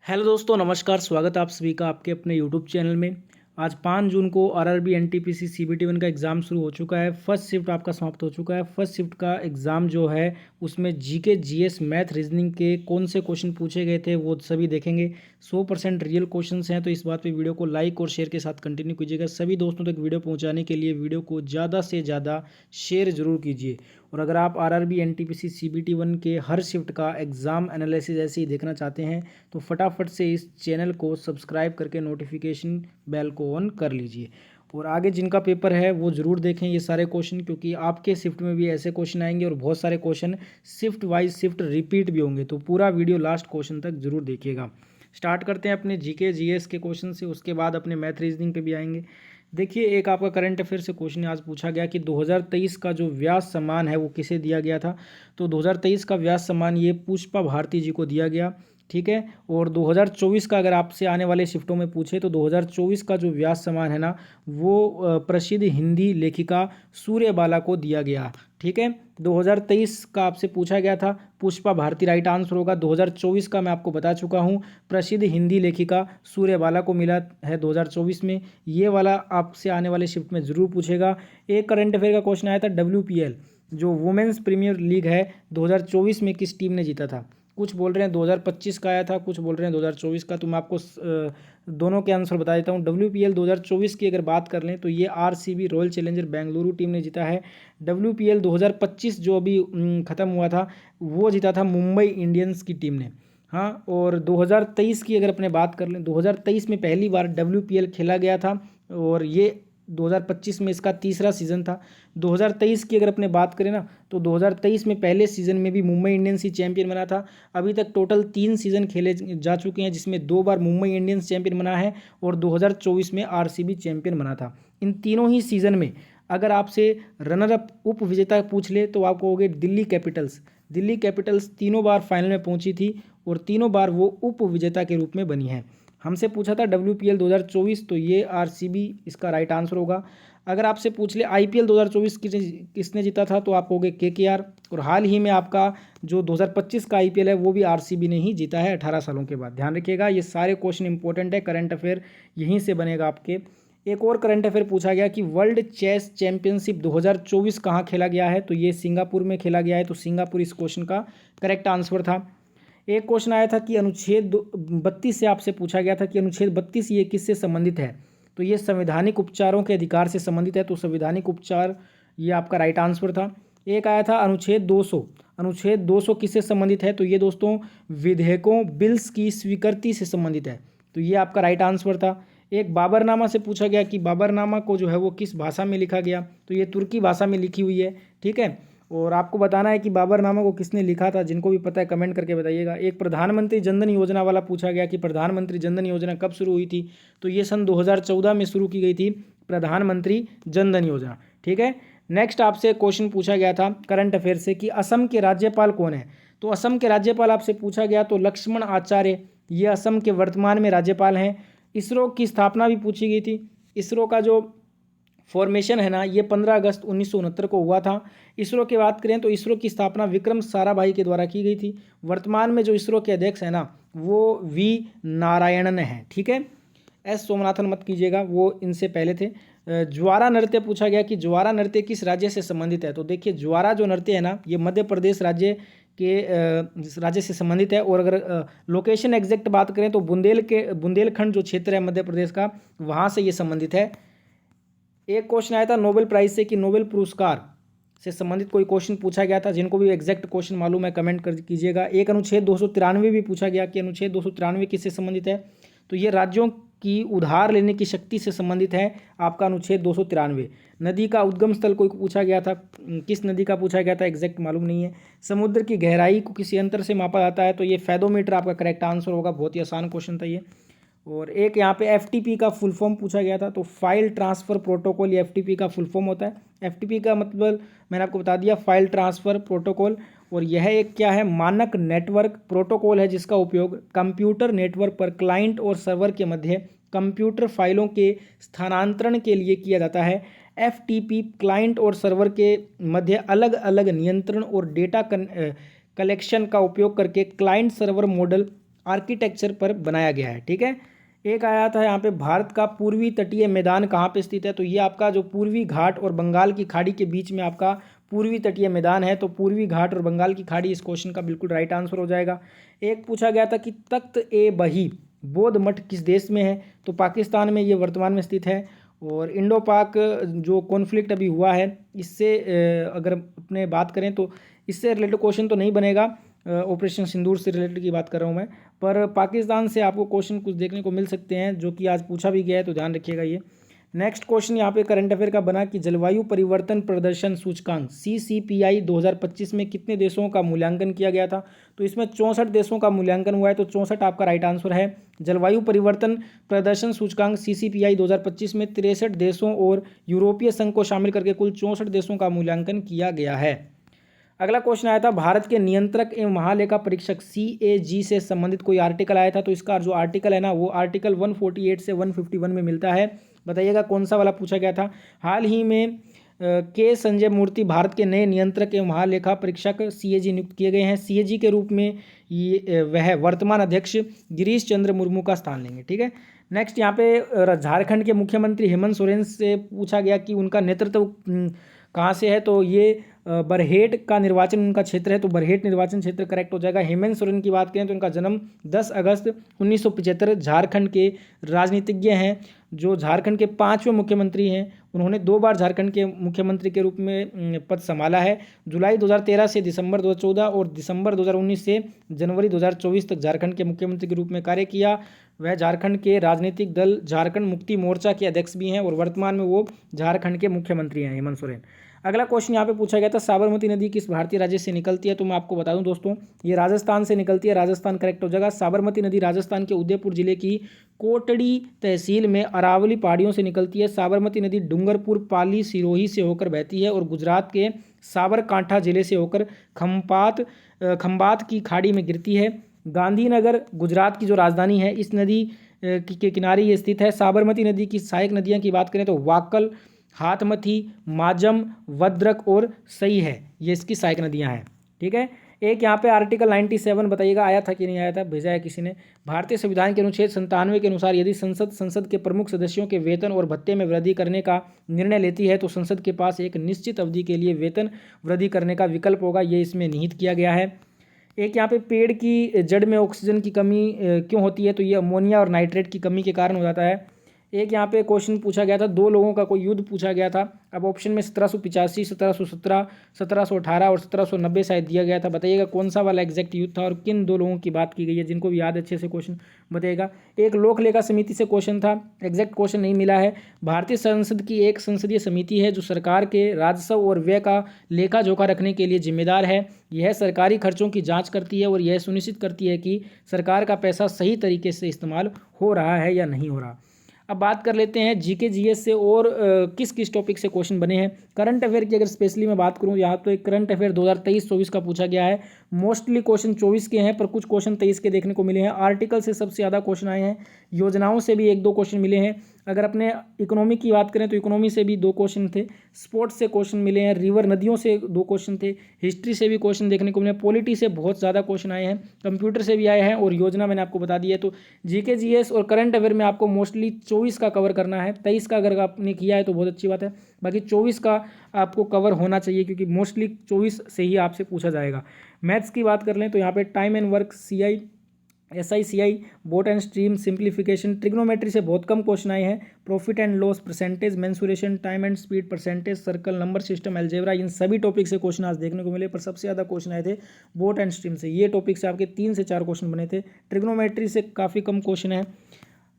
Hello दोस्तों, नमस्कार। स्वागत है आप सभी का आपके अपने यूट्यूब चैनल में। आज 5 जून को आरआरबी एनटीपीसी सीबीटी 1 का एग्ज़ाम शुरू हो चुका है। फर्स्ट शिफ्ट आपका समाप्त हो चुका है। फर्स्ट शिफ्ट का एग्ज़ाम जो है उसमें जीके जीएस मैथ रीजनिंग के कौन से क्वेश्चन पूछे गए थे वो सभी देखेंगे। 100% रियल क्वेश्चंस हैं, तो इस बात पे वीडियो को लाइक और शेयर के साथ कंटिन्यू कीजिएगा। सभी दोस्तों तक वीडियो पहुँचाने के लिए वीडियो को ज़्यादा से ज़्यादा शेयर ज़रूर कीजिए। और अगर आप आरआरबी एनटीपीसी सीबीटी 1 के हर शिफ्ट का एग्ज़ाम एनालिसिस ऐसे ही देखना चाहते हैं तो फटाफट से इस चैनल को सब्सक्राइब करके नोटिफिकेशन बेल को ऑन कर लीजिए। और आगे जिनका पेपर है वो ज़रूर देखें ये सारे क्वेश्चन, क्योंकि आपके शिफ्ट में भी ऐसे क्वेश्चन आएंगे और बहुत सारे question shift wise shift repeat भी होंगे। तो पूरा वीडियो लास्ट क्वेश्चन तक ज़रूर देखिएगा। स्टार्ट करते हैं अपने जीके जीएस के क्वेश्चन से, उसके बाद अपने मैथ रीजनिंग पे भी आएंगे। देखिए, एक आपका करंट अफेयर से क्वेश्चन आज पूछा गया कि 2023 का जो व्यास सम्मान है वो किसे दिया गया था। तो 2023 का व्यास सम्मान ये पुष्पा भारती जी को दिया गया, ठीक है। और 2024 का अगर आपसे आने वाले शिफ्टों में पूछे तो 2024 का जो व्यास सम्मान है ना वो प्रसिद्ध हिंदी लेखिका सूर्यबाला को दिया गया, ठीक है। 2023 का आपसे पूछा गया था, पुष्पा भारती राइट आंसर होगा। 2024 का मैं आपको बता चुका हूँ, प्रसिद्ध हिंदी लेखिका सूर्यबाला को मिला है 2024 में। ये वाला आपसे आने वाले शिफ्ट में ज़रूर पूछेगा। एक करंट अफेयर का क्वेश्चन आया था, WPL जो वुमेन्स प्रीमियर लीग है 2024 में किस टीम ने जीता था। कुछ बोल रहे हैं 2025 का आया था, कुछ बोल रहे हैं 2024 का। तो मैं आपको दोनों के आंसर बता देता हूँ। WPL 2024 की अगर बात कर लें तो ये RCB royal challenger Bengaluru team ने जीता है। WPL 2025 जो अभी ख़त्म हुआ था वो जीता था मुंबई इंडियंस की टीम ने। हाँ, और 2023 की अगर अपने बात कर लें, 2023 में पहली बार WPL खेला गया था और ये 2025 में इसका तीसरा सीज़न था। 2023 की अगर अपने बात करें ना तो 2023 में पहले सीज़न में भी मुंबई इंडियंस ही चैंपियन बना था। अभी तक टोटल 3 सीज़न खेले जा चुके हैं, जिसमें 2 बार मुंबई इंडियंस चैंपियन बना है और 2024 में RCB चैंपियन बना था। इन तीनों ही सीज़न में अगर आपसे रनर अप उप विजेता पूछ ले तो आप कहोगे दिल्ली कैपिटल्स। दिल्ली कैपिटल्स तीनों बार फाइनल में पहुंची थी और तीनों बार वो उप विजेता के रूप में बनी है। हमसे पूछा था WPL 2024, तो ये RCB इसका राइट आंसर होगा। अगर आपसे पूछ ले IPL 2024 किसने जीता था तो आप कहोगे KKR। और हाल ही में आपका जो 2025 का IPL है वो भी RCB ने ही जीता है 18 सालों के बाद। ध्यान रखिएगा, ये सारे क्वेश्चन इंपॉर्टेंट है, करंट अफेयर यहीं से बनेगा आपके। एक और करंट अफेयर पूछा गया कि वर्ल्ड चेस चैंपियनशिप 2024 कहाँ खेला गया है, तो ये सिंगापुर में खेला गया है। तो सिंगापुर इस क्वेश्चन का करेक्ट आंसर था। एक क्वेश्चन आया था कि अनुच्छेद 32 से आपसे पूछा गया था कि अनुच्छेद 32 ये किससे संबंधित है, तो ये संवैधानिक उपचारों के अधिकार से संबंधित है। तो संवैधानिक उपचार ये आपका राइट आंसर था। एक आया था अनुच्छेद 200, अनुच्छेद 200 किससे संबंधित है, तो ये दोस्तों विधेयकों बिल्स की स्वीकृति से संबंधित है। तो ये आपका राइट आंसर था। एक बाबरनामा से पूछा गया कि बाबरनामा को जो है वो किस भाषा में लिखा गया, तो ये तुर्की भाषा में लिखी हुई है, ठीक है। और आपको बताना है कि बाबरनामा को किसने लिखा था, जिनको भी पता है कमेंट करके बताइएगा। एक प्रधानमंत्री जनधन योजना वाला पूछा गया कि प्रधानमंत्री जनधन योजना कब शुरू हुई थी, तो ये सन 2014 में शुरू की गई थी प्रधानमंत्री जनधन योजना, ठीक है। नेक्स्ट आपसे क्वेश्चन पूछा गया था करंट अफेयर से कि असम के राज्यपाल कौन है। तो असम के राज्यपाल आपसे पूछा गया तो लक्ष्मण आचार्य ये असम के वर्तमान में राज्यपाल हैं। इसरो की स्थापना भी पूछी गई थी। इसरो का जो फॉर्मेशन है ना ये 15 अगस्त 1969 को हुआ था। इसरो की बात करें तो इसरो की स्थापना विक्रम साराभाई के द्वारा की गई थी। वर्तमान में जो इसरो के अध्यक्ष है ना वो V नारायणन है, ठीक है। S सोमनाथन मत कीजिएगा, वो इनसे पहले थे। ज्वारा नृत्य पूछा गया कि ज्वारा नृत्य किस राज्य से संबंधित है। तो देखिए, ज्वारा जो नृत्य है ना ये मध्य प्रदेश राज्य से संबंधित है। और अगर लोकेशन एग्जैक्ट बात करें तो बुंदेलखंड जो क्षेत्र है मध्य प्रदेश का, वहाँ से ये संबंधित है। एक क्वेश्चन आया था नोबेल प्राइज से कि नोबेल पुरस्कार से संबंधित कोई क्वेश्चन पूछा गया था। जिनको भी एग्जैक्ट क्वेश्चन मालूम है कमेंट कर कीजिएगा। एक अनुच्छेद 293 भी पूछा गया कि अनुच्छेद 293 किससे संबंधित है, तो ये राज्यों की उधार लेने की शक्ति से संबंधित है आपका अनुच्छेद 293। नदी का उद्गम स्थल कोई पूछा गया था, किस नदी का पूछा गया था एग्जैक्ट मालूम नहीं है। समुद्र की गहराई को किसी यंत्र से मापा जाता है, तो ये फैदोमीटर आपका करेक्ट आंसर होगा। बहुत ही आसान क्वेश्चन था ये। और एक यहाँ पे FTP का फुल फॉर्म पूछा गया था, तो फाइल ट्रांसफ़र प्रोटोकॉल ये FTP का फुल फॉर्म होता है। FTP का मतलब मैंने आपको बता दिया, फाइल ट्रांसफ़र प्रोटोकॉल। और यह एक क्या है, मानक नेटवर्क प्रोटोकॉल है जिसका उपयोग कंप्यूटर नेटवर्क पर क्लाइंट और सर्वर के मध्य कंप्यूटर फाइलों के स्थानांतरण के लिए किया जाता है। FTP क्लाइंट और सर्वर के मध्य अलग अलग नियंत्रण और डेटा कलेक्शन का उपयोग करके क्लाइंट सर्वर मॉडल आर्किटेक्चर पर बनाया गया है। ठीक है, एक आया था यहाँ पे भारत का पूर्वी तटीय मैदान कहाँ पे स्थित है, तो ये आपका जो पूर्वी घाट और बंगाल की खाड़ी के बीच में आपका पूर्वी तटीय मैदान है, तो पूर्वी घाट और बंगाल की खाड़ी इस क्वेश्चन का बिल्कुल राइट आंसर हो जाएगा। एक पूछा गया था कि तख्त ए बही बौद्ध मठ किस देश में है, तो पाकिस्तान में ये वर्तमान में स्थित है। और इंडो पाक जो कॉन्फ्लिक्ट अभी हुआ है, इससे अगर अपने बात करें तो इससे रिलेटेड क्वेश्चन तो नहीं बनेगा, ऑपरेशन सिंदूर से रिलेटेड की बात कर रहा हूँ मैं, पर पाकिस्तान से आपको क्वेश्चन कुछ देखने को मिल सकते हैं जो कि आज पूछा भी गया है, तो ध्यान रखिएगा ये। नेक्स्ट क्वेश्चन यहाँ पे करंट अफेयर का बना कि जलवायु परिवर्तन प्रदर्शन सूचकांक CCPI 2025 में कितने देशों का मूल्यांकन किया गया था, तो इसमें 64 देशों का मूल्यांकन हुआ है, तो 64 आपका राइट आंसर है। जलवायु परिवर्तन प्रदर्शन सूचकांक CCPI 2025 में 63 देशों और यूरोपीय संघ को शामिल करके कुल 64 देशों का मूल्यांकन किया गया है। अगला क्वेश्चन आया था भारत के नियंत्रक एवं महालेखा परीक्षक CAG से संबंधित कोई आर्टिकल आया था, तो इसका जो आर्टिकल है ना वो आर्टिकल 148 से 151 में मिलता है। बताइएगा कौन सा वाला पूछा गया था। हाल ही में के संजय मूर्ति भारत के नए नियंत्रक एवं महालेखा परीक्षक CAG नियुक्त किए गए हैं। CAG के रूप में ये वह वर्तमान अध्यक्ष गिरीश चंद्र मुर्मू का स्थान लेंगे। ठीक है, नेक्स्ट यहाँ पे झारखंड के मुख्यमंत्री हेमंत सोरेन से पूछा गया कि उनका नेतृत्व कहाँ से है, तो ये बरहेट का निर्वाचन उनका क्षेत्र है, तो बरहेट निर्वाचन क्षेत्र करेक्ट हो जाएगा। हेमंत सोरेन की बात करें तो उनका जन्म 10 अगस्त 1975 झारखंड के राजनीतिज्ञ हैं जो झारखंड के 5वें मुख्यमंत्री हैं। उन्होंने 2 बार झारखंड के मुख्यमंत्री के रूप में पद संभाला है, जुलाई 2013 से दिसंबर 2014 और दिसंबर 2019 से जनवरी 2024 तक झारखंड के मुख्यमंत्री के रूप में कार्य किया। वह झारखंड के राजनीतिक दल झारखंड मुक्ति मोर्चा के अध्यक्ष भी हैं और वर्तमान में वो झारखंड के मुख्यमंत्री हैं हेमंत सोरेन। अगला क्वेश्चन यहाँ पे पूछा गया था साबरमती नदी किस भारतीय राज्य से निकलती है, तो मैं आपको बता दूं दोस्तों ये राजस्थान से निकलती है, राजस्थान करेक्ट हो जाएगा। साबरमती नदी राजस्थान के उदयपुर जिले की कोटड़ी तहसील में अरावली पहाड़ियों से निकलती है। साबरमती नदी डूंगरपुर पाली सिरोही से होकर बहती है और गुजरात के साबरकांठा जिले से होकर खंबात की खाड़ी में गिरती है। गांधीनगर गुजरात की जो राजधानी है इस नदी के किनारे ये स्थित है। साबरमती नदी की सहायक नदियाँ की बात करें तो वाकल, हाथमथी, माजम, वद्रक और सई है, ये इसकी सहायक नदियां हैं। ठीक है, एक यहाँ पे आर्टिकल 97 बताइएगा आया था कि नहीं आया था, भेजा है किसी ने। भारतीय संविधान के अनुच्छेद 97 के अनुसार यदि संसद के प्रमुख सदस्यों के वेतन और भत्ते में वृद्धि करने का निर्णय लेती है तो संसद के पास एक निश्चित अवधि के लिए वेतन वृद्धि करने का विकल्प होगा, ये इसमें निहित किया गया है। एक यहाँ पे पेड़ की जड़ में ऑक्सीजन की कमी क्यों होती है, तो ये अमोनिया और नाइट्रेट की कमी के कारण हो जाता है। एक यहाँ पे क्वेश्चन पूछा गया था 2 लोगों का कोई युद्ध पूछा गया था। अब ऑप्शन में 1785, 1717, 1718 और 1790 शायद दिया गया था। बताइएगा कौन सा वाला एग्जैक्ट युद्ध था और किन 2 लोगों की बात की गई है, जिनको भी याद अच्छे से क्वेश्चन बताइएगा। एक लोक लेखा समिति से क्वेश्चन था, एग्जैक्ट क्वेश्चन नहीं मिला है। भारतीय संसद की एक संसदीय समिति है जो सरकार के राजस्व और व्यय का लेखा जोखा रखने के लिए जिम्मेदार है। यह सरकारी खर्चों की जाँच करती है और यह सुनिश्चित करती है कि सरकार का पैसा सही तरीके से इस्तेमाल हो रहा है या नहीं हो रहा। अब बात कर लेते हैं जीके जीएस से और किस किस टॉपिक से क्वेश्चन बने हैं। करंट अफेयर की अगर स्पेशली मैं बात करूं यहाँ तो एक करंट अफेयर 2023-24 का पूछा गया है। मोस्टली क्वेश्चन 24 के हैं पर कुछ क्वेश्चन 23 के देखने को मिले हैं। आर्टिकल से सबसे ज़्यादा क्वेश्चन आए हैं, योजनाओं से भी 1-2 क्वेश्चन मिले हैं। अगर अपने इकोनॉमी की बात करें तो इकोनॉमी से भी 2 क्वेश्चन थे, स्पोर्ट्स से क्वेश्चन मिले हैं, रिवर नदियों से 2 क्वेश्चन थे, हिस्ट्री से भी क्वेश्चन देखने को मिले, पॉलिटी से बहुत ज़्यादा क्वेश्चन आए हैं, कंप्यूटर से भी आए हैं और योजना मैंने आपको बता दी है। तो जीके जीएस और करंट अफेयर में आपको मोस्टली 24 का कवर करना है। 23 का अगर आपने किया है तो बहुत अच्छी बात है, बाकी 24 का आपको कवर होना चाहिए क्योंकि मोस्टली 24 से ही आपसे पूछा जाएगा। मैथ्स की बात कर लें तो यहाँ पे time and work, CI, SI, boat and stream, simplification, trigonometry से बहुत कम क्वेश्चन आए हैं। Profit and loss, percentage, mensuration, time and speed, percentage, circle, number system, algebra, इन सभी टॉपिक से क्वेश्चन आज देखने को मिले, पर सबसे ज़्यादा क्वेश्चन आए थे बोट एंड स्ट्रीम से। ये टॉपिक से आपके 3 से 4 क्वेश्चन बने थे। ट्रिग्नोमेट्री से काफ़ी कम क्वेश्चन है।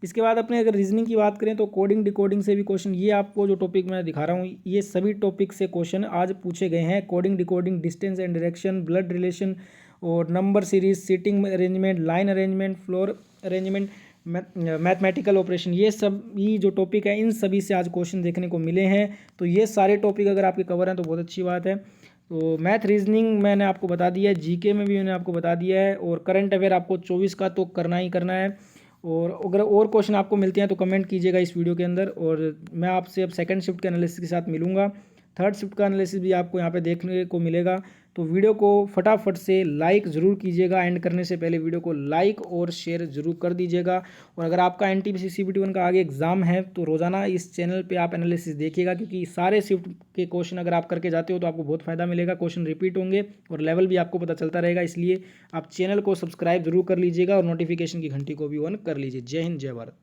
इसके बाद अपने अगर रीजनिंग की बात करें तो कोडिंग डिकोडिंग से भी क्वेश्चन, ये आपको जो टॉपिक मैं दिखा रहा हूँ ये सभी टॉपिक से क्वेश्चन आज पूछे गए हैं। Coding decoding, distance and direction, blood relation और number series, seating arrangement, line arrangement, floor arrangement, mathematical operation, ये सभी जो टॉपिक है इन सभी से आज क्वेश्चन देखने को मिले हैं। तो ये सारे टॉपिक अगर आपके कवर हैं तो बहुत अच्छी बात है। तो मैथ रीजनिंग मैंने आपको बता दिया है, जीके में भी मैंने आपको बता दिया है और करंट अफेयर आपको 24 का तो करना ही करना है। और अगर और क्वेश्चन आपको मिलते हैं तो कमेंट कीजिएगा इस वीडियो के अंदर। और मैं आपसे अब सेकंड शिफ्ट के एनालिसिस के साथ मिलूंगा। थर्ड शिफ्ट का एनालिसिस भी आपको यहाँ पे देखने को मिलेगा। तो वीडियो को फटाफट से लाइक ज़रूर कीजिएगा। एंड करने से पहले वीडियो को लाइक और शेयर ज़रूर कर दीजिएगा। और अगर आपका एनटीपीसी सीबीटी 1 का आगे एग्ज़ाम है तो रोज़ाना इस चैनल पे आप एनालिसिस देखिएगा, क्योंकि सारे शिफ्ट के क्वेश्चन अगर आप करके जाते हो तो आपको बहुत फ़ायदा मिलेगा। क्वेश्चन रिपीट होंगे और लेवल भी आपको पता चलता रहेगा, इसलिए आप चैनल को सब्सक्राइब जरूर कर लीजिएगा और नोटिफिकेशन की घंटी को भी ऑन कर लीजिए। जय हिंद, जय भारत।